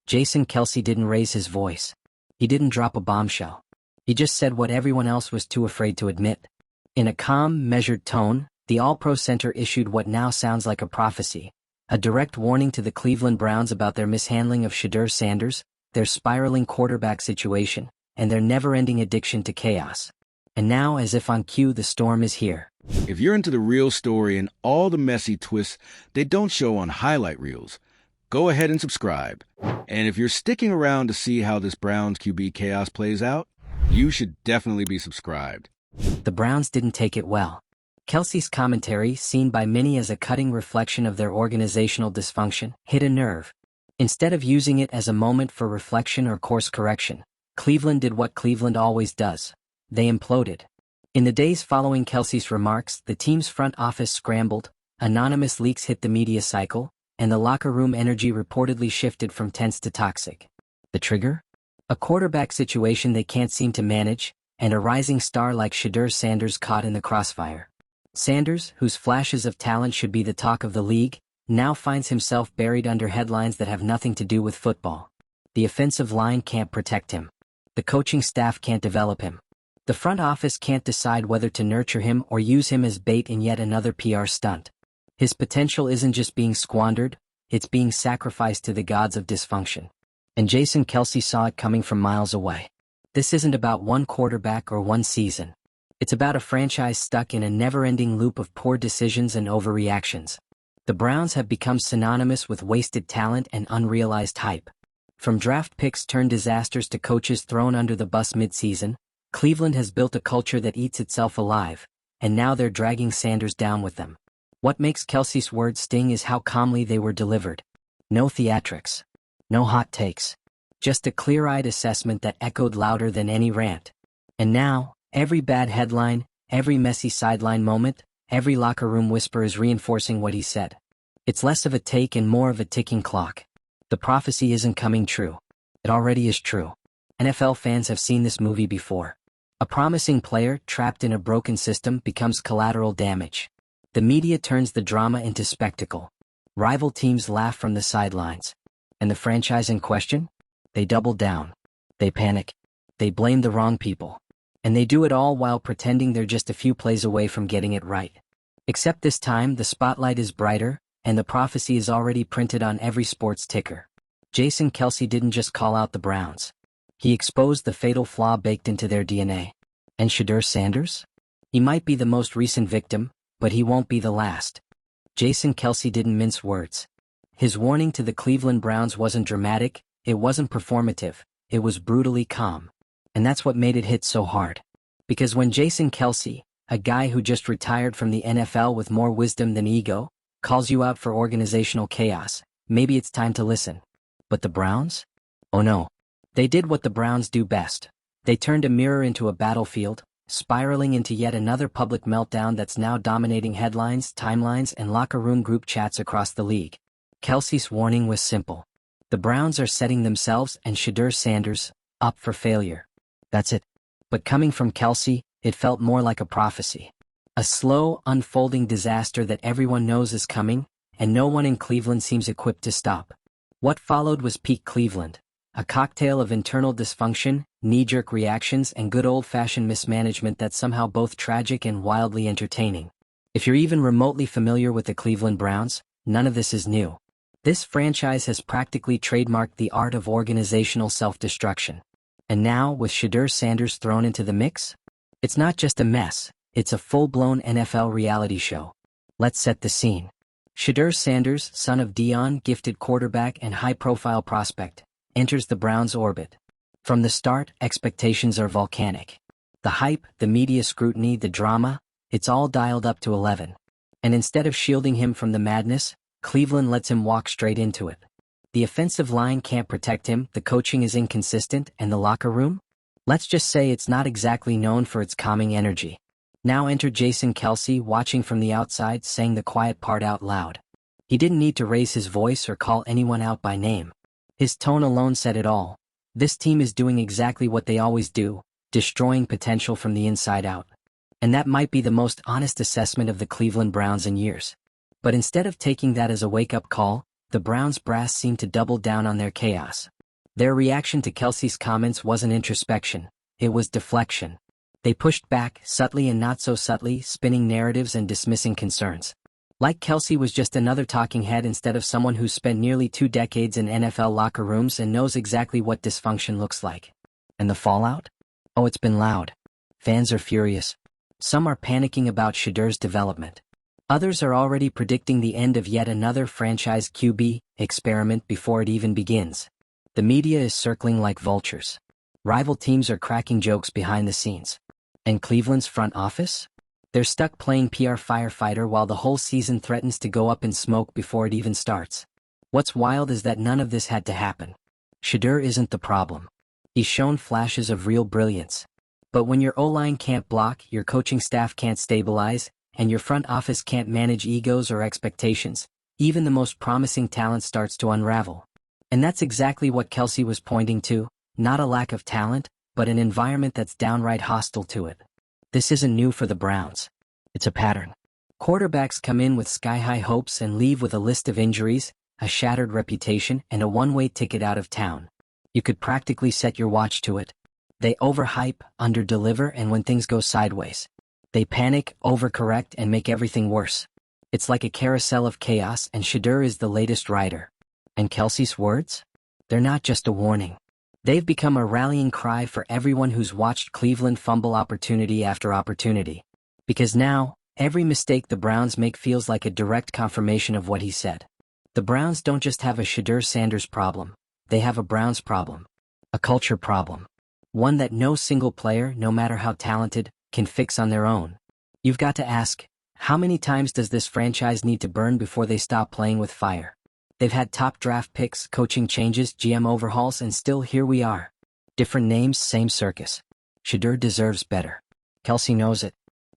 Jason Kelce didn't raise his voice. He didn't drop a bombshell. He just said what everyone else was too afraid to admit. In a calm, measured tone, the All-Pro center issued what now sounds like a prophecy, a direct warning to the Cleveland Browns about their mishandling of Shadur Sanders, their spiraling quarterback situation, and their never-ending addiction to chaos. And now, as if on cue, the storm is here. If you're into the real story and all the messy twists they don't show on highlight reels, go ahead and subscribe. And if you're sticking around to see how this Browns QB chaos plays out, you should definitely be subscribed. The Browns didn't take it well. Kelce's commentary, seen by many as a cutting reflection of their organizational dysfunction, hit a nerve. Instead of using it as a moment for reflection or course correction, Cleveland did what Cleveland always does. They imploded. In the days following Kelce's remarks, the team's front office scrambled, anonymous leaks hit the media cycle, and the locker room energy reportedly shifted from tense to toxic. The trigger? A quarterback situation they can't seem to manage, and a rising star like Shadur Sanders caught in the crossfire. Sanders, whose flashes of talent should be the talk of the league, now finds himself buried under headlines that have nothing to do with football. The offensive line can't protect him. The coaching staff can't develop him. The front office can't decide whether to nurture him or use him as bait in yet another PR stunt. His potential isn't just being squandered, it's being sacrificed to the gods of dysfunction. And Jason Kelce saw it coming from miles away. This isn't about one quarterback or one season. It's about a franchise stuck in a never-ending loop of poor decisions and overreactions. The Browns have become synonymous with wasted talent and unrealized hype. From draft picks turned disasters to coaches thrown under the bus mid-season, Cleveland has built a culture that eats itself alive, and now they're dragging Sanders down with them. What makes Kelce's words sting is how calmly they were delivered. No theatrics. No hot takes. Just a clear-eyed assessment that echoed louder than any rant. And now, every bad headline, every messy sideline moment, every locker room whisper is reinforcing what he said. It's less of a take and more of a ticking clock. The prophecy isn't coming true. It already is true. NFL fans have seen this movie before. A promising player trapped in a broken system becomes collateral damage. The media turns the drama into spectacle. Rival teams laugh from the sidelines. And the franchise in question? They double down. They panic. They blame the wrong people. And they do it all while pretending they're just a few plays away from getting it right. Except this time the spotlight is brighter, and the prophecy is already printed on every sports ticker. Jason Kelce didn't just call out the Browns. He exposed the fatal flaw baked into their DNA. And Shadur Sanders? He might be the most recent victim, but he won't be the last. Jason Kelce didn't mince words. His warning to the Cleveland Browns wasn't dramatic, it wasn't performative, it was brutally calm. And that's what made it hit so hard. Because when Jason Kelce, a guy who just retired from the NFL with more wisdom than ego, calls you out for organizational chaos, maybe it's time to listen. But the Browns? Oh no. They did what the Browns do best. They turned a mirror into a battlefield, spiraling into yet another public meltdown that's now dominating headlines, timelines, and locker room group chats across the league. Kelce's warning was simple. The Browns are setting themselves and Shadur Sanders up for failure. That's it. But coming from Kelce, it felt more like a prophecy. A slow, unfolding disaster that everyone knows is coming, and no one in Cleveland seems equipped to stop. What followed was peak Cleveland. A cocktail of internal dysfunction, knee-jerk reactions, and good old-fashioned mismanagement that's somehow both tragic and wildly entertaining. If you're even remotely familiar with the Cleveland Browns, none of this is new. This franchise has practically trademarked the art of organizational self-destruction. And now, with Shadur Sanders thrown into the mix? It's not just a mess, it's a full-blown NFL reality show. Let's set the scene. Shadur Sanders, son of Dion, gifted quarterback and high-profile prospect, enters the Browns' orbit. From the start, expectations are volcanic. The hype, the media scrutiny, the drama, it's all dialed up to 11. And instead of shielding him from the madness, Cleveland lets him walk straight into it. The offensive line can't protect him, the coaching is inconsistent, and the locker room? Let's just say it's not exactly known for its calming energy. Now enter Jason Kelce, watching from the outside, saying the quiet part out loud. He didn't need to raise his voice or call anyone out by name. His tone alone said it all. This team is doing exactly what they always do, destroying potential from the inside out. And that might be the most honest assessment of the Cleveland Browns in years. But instead of taking that as a wake-up call, the Browns brass seemed to double down on their chaos. Their reaction to Kelce's comments wasn't introspection, it was deflection. They pushed back, subtly and not so subtly, spinning narratives and dismissing concerns. Like Kelce was just another talking head instead of someone who's spent nearly 2 decades in NFL locker rooms and knows exactly what dysfunction looks like. And the fallout? Oh, it's been loud. Fans are furious. Some are panicking about Shadur's development. Others are already predicting the end of yet another franchise QB experiment before it even begins. The media is circling like vultures. Rival teams are cracking jokes behind the scenes. And Cleveland's front office? They're stuck playing PR firefighter while the whole season threatens to go up in smoke before it even starts. What's wild is that none of this had to happen. Shadur isn't the problem. He's shown flashes of real brilliance. But when your O-line can't block, your coaching staff can't stabilize, and your front office can't manage egos or expectations, even the most promising talent starts to unravel. And that's exactly what Kelce was pointing to, not a lack of talent, but an environment that's downright hostile to it. This isn't new for the Browns. It's a pattern. Quarterbacks come in with sky-high hopes and leave with a list of injuries, a shattered reputation, and a one-way ticket out of town. You could practically set your watch to it. They overhype, underdeliver, and when things go sideways, they panic, overcorrect, and make everything worse. It's like a carousel of chaos, and Shadur is the latest rider. And Kelce's words? They're not just a warning. They've become a rallying cry for everyone who's watched Cleveland fumble opportunity after opportunity. Because now, every mistake the Browns make feels like a direct confirmation of what he said. The Browns don't just have a Shadur Sanders problem, they have a Browns problem. A culture problem. One that no single player, no matter how talented, can fix on their own. You've got to ask, how many times does this franchise need to burn before they stop playing with fire? They've had top draft picks, coaching changes, GM overhauls, and still here we are. Different names, same circus. Shadur deserves better. Kelce knows it.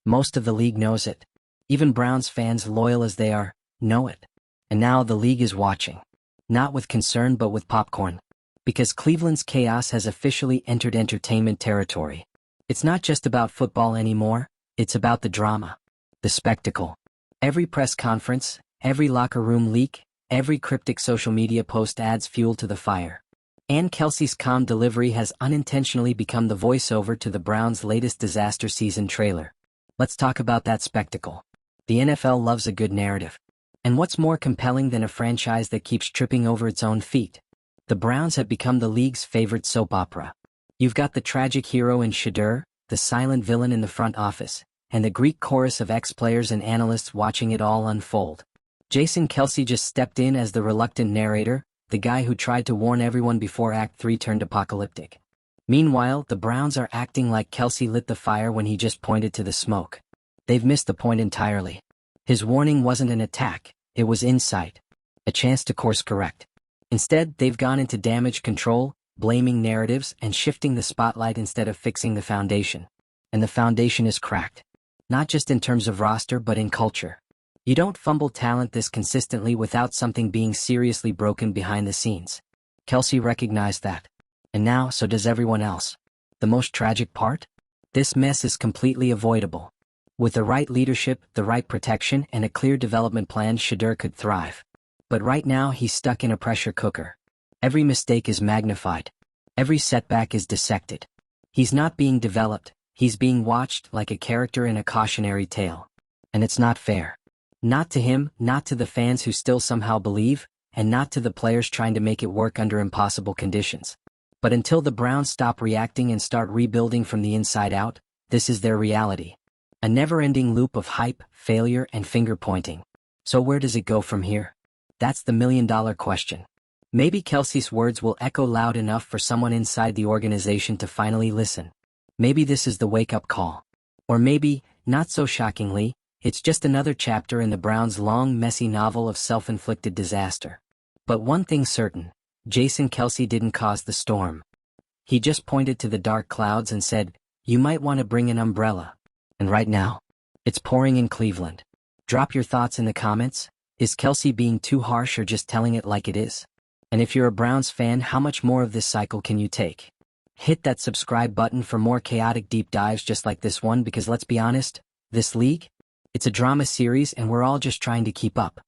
Most of the league knows it. Even Browns fans, loyal as they are, know it. And now the league is watching. Not with concern but with popcorn. Because Cleveland's chaos has officially entered entertainment territory. It's not just about football anymore, it's about the drama. The spectacle. Every press conference, every locker room leak, every cryptic social media post adds fuel to the fire. And Kelce's calm delivery has unintentionally become the voiceover to the Browns' latest disaster season trailer. Let's talk about that spectacle. The NFL loves a good narrative. And what's more compelling than a franchise that keeps tripping over its own feet? The Browns have become the league's favorite soap opera. You've got the tragic hero in Shadur, the silent villain in the front office, and the Greek chorus of ex-players and analysts watching it all unfold. Jason Kelce just stepped in as the reluctant narrator, the guy who tried to warn everyone before Act 3 turned apocalyptic. Meanwhile, the Browns are acting like Kelce lit the fire when he just pointed to the smoke. They've missed the point entirely. His warning wasn't an attack, it was insight. A chance to course correct. Instead, they've gone into damage control, blaming narratives, and shifting the spotlight instead of fixing the foundation. And the foundation is cracked. Not just in terms of roster but in culture. You don't fumble talent this consistently without something being seriously broken behind the scenes. Kelce recognized that. And now, so does everyone else. The most tragic part? This mess is completely avoidable. With the right leadership, the right protection, and a clear development plan, Shadur could thrive. But right now, he's stuck in a pressure cooker. Every mistake is magnified. Every setback is dissected. He's not being developed, he's being watched like a character in a cautionary tale. And it's not fair. Not to him, not to the fans who still somehow believe, and not to the players trying to make it work under impossible conditions. But until the Browns stop reacting and start rebuilding from the inside out, this is their reality. A never-ending loop of hype, failure, and finger-pointing. So where does it go from here? That's the million-dollar question. Maybe Kelce's words will echo loud enough for someone inside the organization to finally listen. Maybe this is the wake-up call. Or maybe, not so shockingly, it's just another chapter in the Browns' long, messy novel of self-inflicted disaster. But one thing's certain, Jason Kelce didn't cause the storm. He just pointed to the dark clouds and said, "You might want to bring an umbrella." And right now, it's pouring in Cleveland. Drop your thoughts in the comments. Is Kelce being too harsh or just telling it like it is? And if you're a Browns fan, how much more of this cycle can you take? Hit that subscribe button for more chaotic deep dives just like this one, because let's be honest, this league? It's a drama series and we're all just trying to keep up.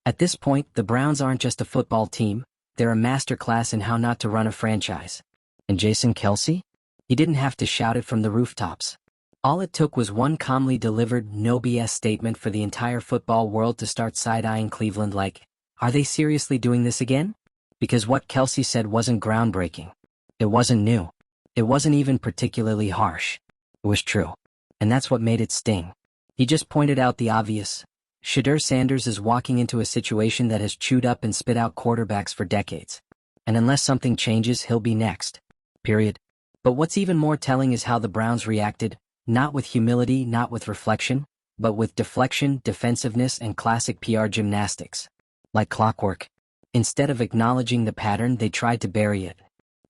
At this point, the Browns aren't just a football team, They're a masterclass in how not to run a franchise. And Jason Kelce? He didn't have to shout it from the rooftops. All it took was one calmly delivered no BS statement for the entire football world to start side-eyeing Cleveland like, are they seriously doing this again? Because what Kelce said wasn't groundbreaking. It wasn't new. It wasn't even particularly harsh. It was true. And that's what made it sting. He just pointed out the obvious. Shadur Sanders is walking into a situation that has chewed up and spit out quarterbacks for decades. And unless something changes, he'll be next. Period. But what's even more telling is how the Browns reacted, not with humility, not with reflection, but with deflection, defensiveness, and classic PR gymnastics. Like clockwork. Instead of acknowledging the pattern, they tried to bury it.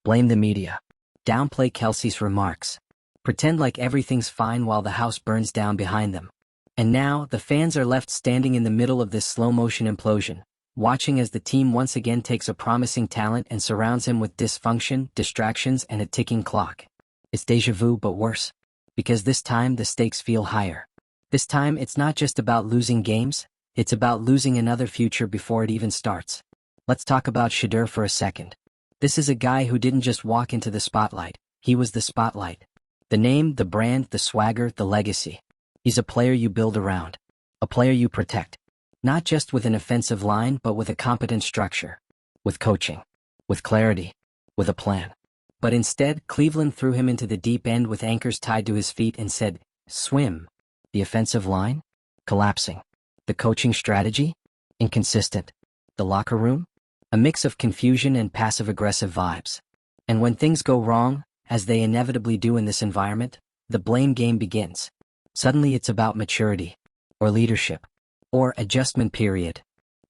Blame the media. Downplay Kelce's remarks. Pretend like everything's fine while the house burns down behind them. And now, the fans are left standing in the middle of this slow-motion implosion, watching as the team once again takes a promising talent and surrounds him with dysfunction, distractions, and a ticking clock. It's déjà vu, but worse. Because this time, the stakes feel higher. This time, it's not just about losing games, it's about losing another future before it even starts. Let's talk about Shadur for a second. This is a guy who didn't just walk into the spotlight, he was the spotlight. The name, the brand, the swagger, the legacy. He's a player you build around. A player you protect. Not just with an offensive line, but with a competent structure. With coaching. With clarity. With a plan. But instead, Cleveland threw him into the deep end with anchors tied to his feet and said, swim. The offensive line? Collapsing. The coaching strategy? Inconsistent. The locker room? A mix of confusion and passive-aggressive vibes. And when things go wrong, as they inevitably do in this environment, the blame game begins. Suddenly it's about maturity. Or leadership. Or adjustment period.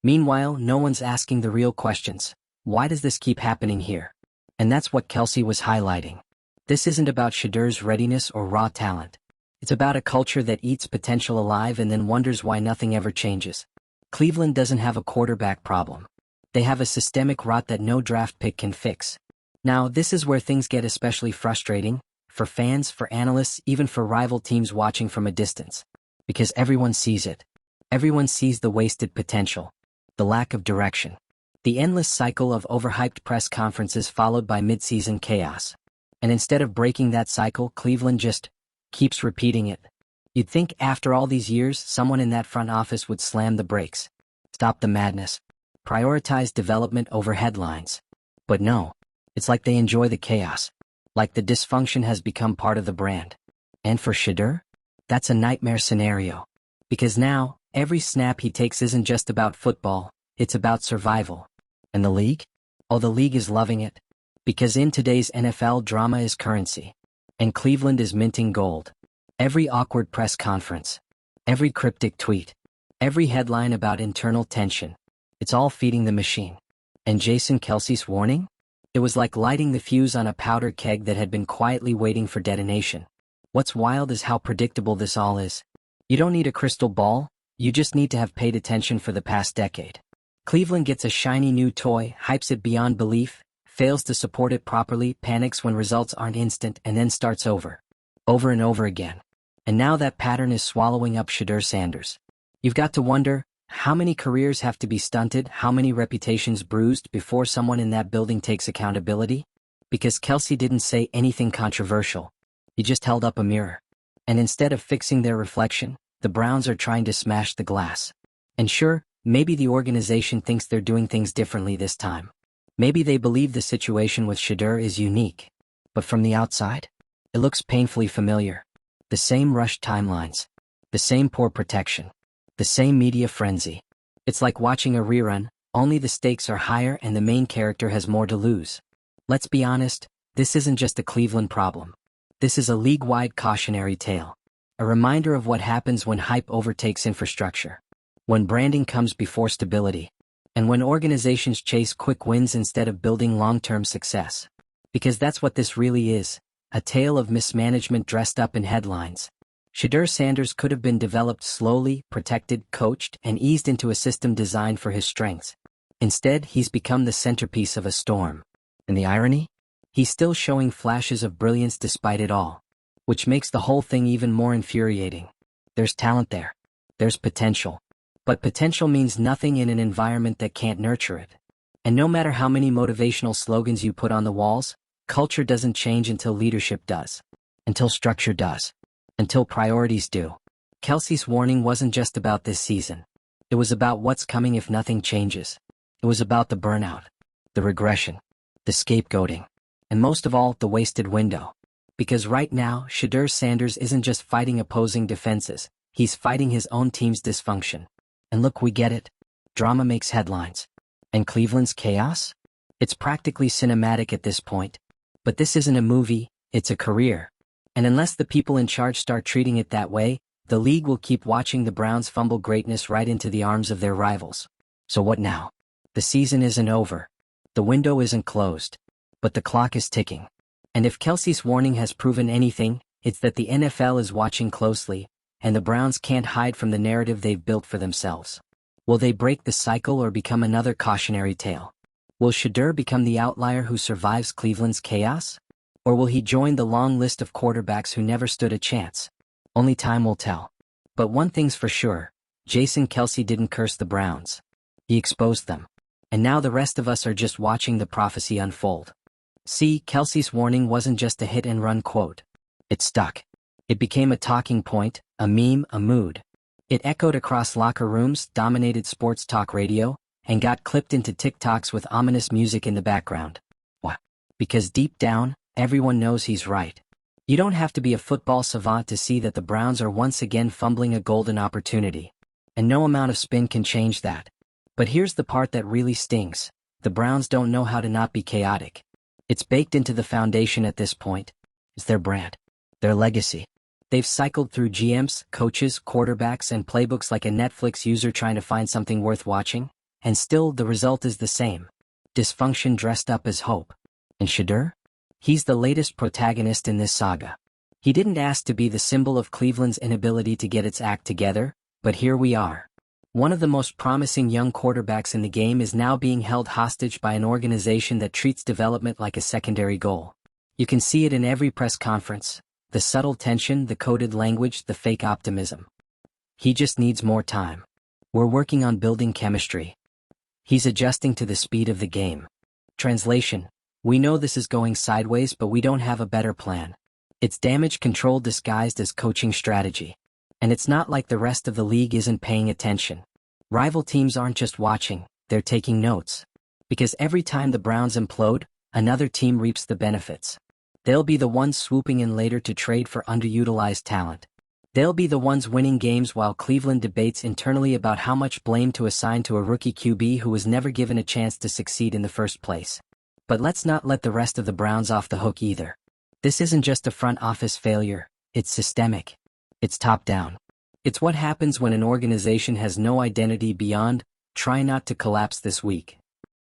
Meanwhile, no one's asking the real questions. Why does this keep happening here? And that's what Kelce was highlighting. This isn't about Shadur's readiness or raw talent. It's about a culture that eats potential alive and then wonders why nothing ever changes. Cleveland doesn't have a quarterback problem. They have a systemic rot that no draft pick can fix. Now, this is where things get especially frustrating, for fans, for analysts, even for rival teams watching from a distance. Because everyone sees it. Everyone sees the wasted potential. The lack of direction. The endless cycle of overhyped press conferences followed by mid-season chaos. And instead of breaking that cycle, Cleveland just keeps repeating it. You'd think after all these years, someone in that front office would slam the brakes. Stop the madness. Prioritize development over headlines. But no. It's like they enjoy the chaos. Like the dysfunction has become part of the brand. And for Shadur? That's a nightmare scenario. Because now, every snap he takes isn't just about football, it's about survival. And the league? Oh, the league is loving it. Because in today's NFL, drama is currency. And Cleveland is minting gold. Every awkward press conference. Every cryptic tweet. Every headline about internal tension. It's all feeding the machine. And Jason Kelce's warning? It was like lighting the fuse on a powder keg that had been quietly waiting for detonation. What's wild is how predictable this all is. You don't need a crystal ball, you just need to have paid attention for the past decade. Cleveland gets a shiny new toy, hypes it beyond belief, fails to support it properly, panics when results aren't instant, and then starts over. Over and over again. And now that pattern is swallowing up Shadur Sanders. You've got to wonder, how many careers have to be stunted, how many reputations bruised before someone in that building takes accountability? Because Kelce didn't say anything controversial. He just held up a mirror. And instead of fixing their reflection, the Browns are trying to smash the glass. And sure, maybe the organization thinks they're doing things differently this time. Maybe they believe the situation with Shadur is unique. But from the outside, it looks painfully familiar. The same rushed timelines. The same poor protection. The same media frenzy. It's like watching a rerun, only the stakes are higher and the main character has more to lose. Let's be honest, this isn't just a Cleveland problem. This is a league-wide cautionary tale. A reminder of what happens when hype overtakes infrastructure. When branding comes before stability. And when organizations chase quick wins instead of building long-term success. Because that's what this really is, a tale of mismanagement dressed up in headlines. Shadur Sanders could have been developed slowly, protected, coached, and eased into a system designed for his strengths. Instead, he's become the centerpiece of a storm. And the irony? He's still showing flashes of brilliance despite it all. Which makes the whole thing even more infuriating. There's talent there. There's potential. But potential means nothing in an environment that can't nurture it. And no matter how many motivational slogans you put on the walls, culture doesn't change until leadership does. Until structure does. Until priorities do. Kelce's warning wasn't just about this season. It was about what's coming if nothing changes. It was about the burnout, the regression, the scapegoating, and most of all, the wasted window. Because right now, Shadur Sanders isn't just fighting opposing defenses, he's fighting his own team's dysfunction. And look, we get it. Drama makes headlines. And Cleveland's chaos? It's practically cinematic at this point. But this isn't a movie, it's a career. And unless the people in charge start treating it that way, the league will keep watching the Browns fumble greatness right into the arms of their rivals. So what now? The season isn't over. The window isn't closed. But the clock is ticking. And if Kelce's warning has proven anything, it's that the NFL is watching closely, and the Browns can't hide from the narrative they've built for themselves. Will they break the cycle or become another cautionary tale? Will Shadur become the outlier who survives Cleveland's chaos? Or will he join the long list of quarterbacks who never stood a chance? Only time will tell. But one thing's for sure, Jason Kelce didn't curse the Browns. He exposed them. And now the rest of us are just watching the prophecy unfold. See, Kelce's warning wasn't just a hit-and-run quote. It stuck. It became a talking point, a meme, a mood. It echoed across locker rooms, dominated sports talk radio, and got clipped into TikToks with ominous music in the background. Why? Because deep down, everyone knows he's right. You don't have to be a football savant to see that the Browns are once again fumbling a golden opportunity. And no amount of spin can change that. But here's the part that really stings. The Browns don't know how to not be chaotic. It's baked into the foundation at this point. It's their brand. Their legacy. They've cycled through GMs, coaches, quarterbacks, and playbooks like a Netflix user trying to find something worth watching. And still, the result is the same. Dysfunction dressed up as hope. And Shadur? He's the latest protagonist in this saga. He didn't ask to be the symbol of Cleveland's inability to get its act together, but here we are. One of the most promising young quarterbacks in the game is now being held hostage by an organization that treats development like a secondary goal. You can see it in every press conference. The subtle tension, the coded language, the fake optimism. He just needs more time. We're working on building chemistry. He's adjusting to the speed of the game. Translation: we know this is going sideways, but we don't have a better plan. It's damage control disguised as coaching strategy. And it's not like the rest of the league isn't paying attention. Rival teams aren't just watching, they're taking notes. Because every time the Browns implode, another team reaps the benefits. They'll be the ones swooping in later to trade for underutilized talent. They'll be the ones winning games while Cleveland debates internally about how much blame to assign to a rookie QB who was never given a chance to succeed in the first place. But let's not let the rest of the Browns off the hook either. This isn't just a front office failure, it's systemic. It's top-down. It's what happens when an organization has no identity beyond, try not to collapse this week.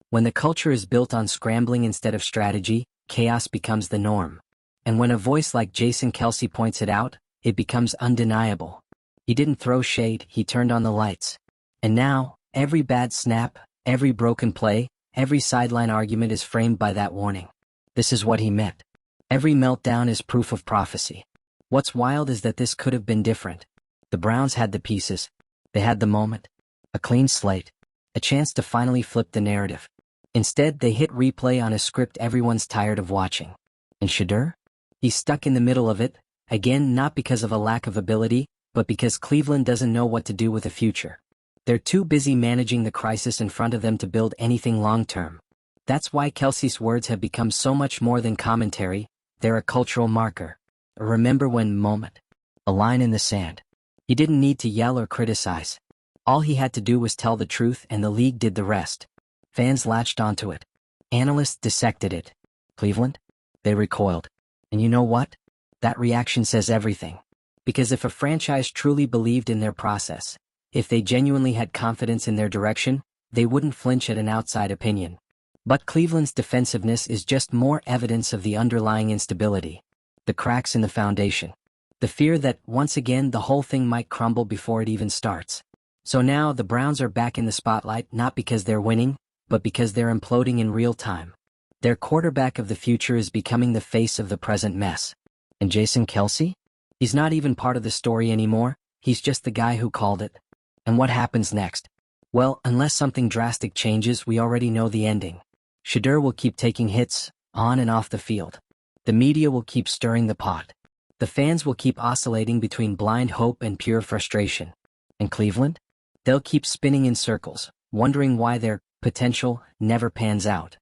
When the culture is built on scrambling instead of strategy, chaos becomes the norm. And when a voice like Jason Kelce points it out, it becomes undeniable. He didn't throw shade, he turned on the lights. And now, every bad snap, every broken play, every sideline argument is framed by that warning. This is what he meant. Every meltdown is proof of prophecy. What's wild is that this could have been different. The Browns had the pieces. They had the moment. A clean slate. A chance to finally flip the narrative. Instead, they hit replay on a script everyone's tired of watching. And Shadur? He's stuck in the middle of it, again not because of a lack of ability, but because Cleveland doesn't know what to do with the future. They're too busy managing the crisis in front of them to build anything long-term. That's why Kelce's words have become so much more than commentary, they're a cultural marker. A remember when moment. A line in the sand. He didn't need to yell or criticize. All he had to do was tell the truth and the league did the rest. Fans latched onto it. Analysts dissected it. Cleveland? They recoiled. And you know what? That reaction says everything. Because if a franchise truly believed in their process, if they genuinely had confidence in their direction, they wouldn't flinch at an outside opinion. But Cleveland's defensiveness is just more evidence of the underlying instability. The cracks in the foundation. The fear that, once again, the whole thing might crumble before it even starts. So now the Browns are back in the spotlight not because they're winning, but because they're imploding in real time. Their quarterback of the future is becoming the face of the present mess. And Jason Kelce? He's not even part of the story anymore, he's just the guy who called it. And what happens next? Well, unless something drastic changes, we already know the ending. Shadur will keep taking hits, on and off the field. The media will keep stirring the pot. The fans will keep oscillating between blind hope and pure frustration. And Cleveland? They'll keep spinning in circles, wondering why their potential never pans out.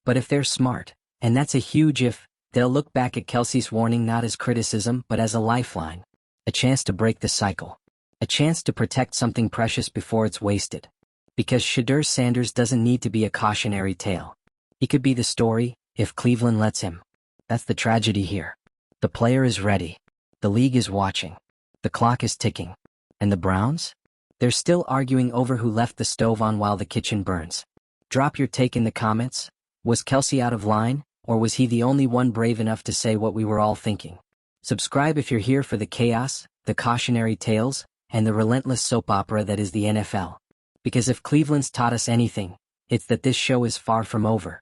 But if they're smart, and that's a huge if, they'll look back at Kelce's warning not as criticism but as a lifeline. A chance to break the cycle. A chance to protect something precious before it's wasted. Because Shadur Sanders doesn't need to be a cautionary tale. He could be the story, if Cleveland lets him. That's the tragedy here. The player is ready. The league is watching. The clock is ticking. And the Browns? They're still arguing over who left the stove on while the kitchen burns. Drop your take in the comments. Was Kelce out of line, or was he the only one brave enough to say what we were all thinking? Subscribe if you're here for the chaos, the cautionary tales, and the relentless soap opera that is the NFL. Because if Cleveland's taught us anything, it's that this show is far from over.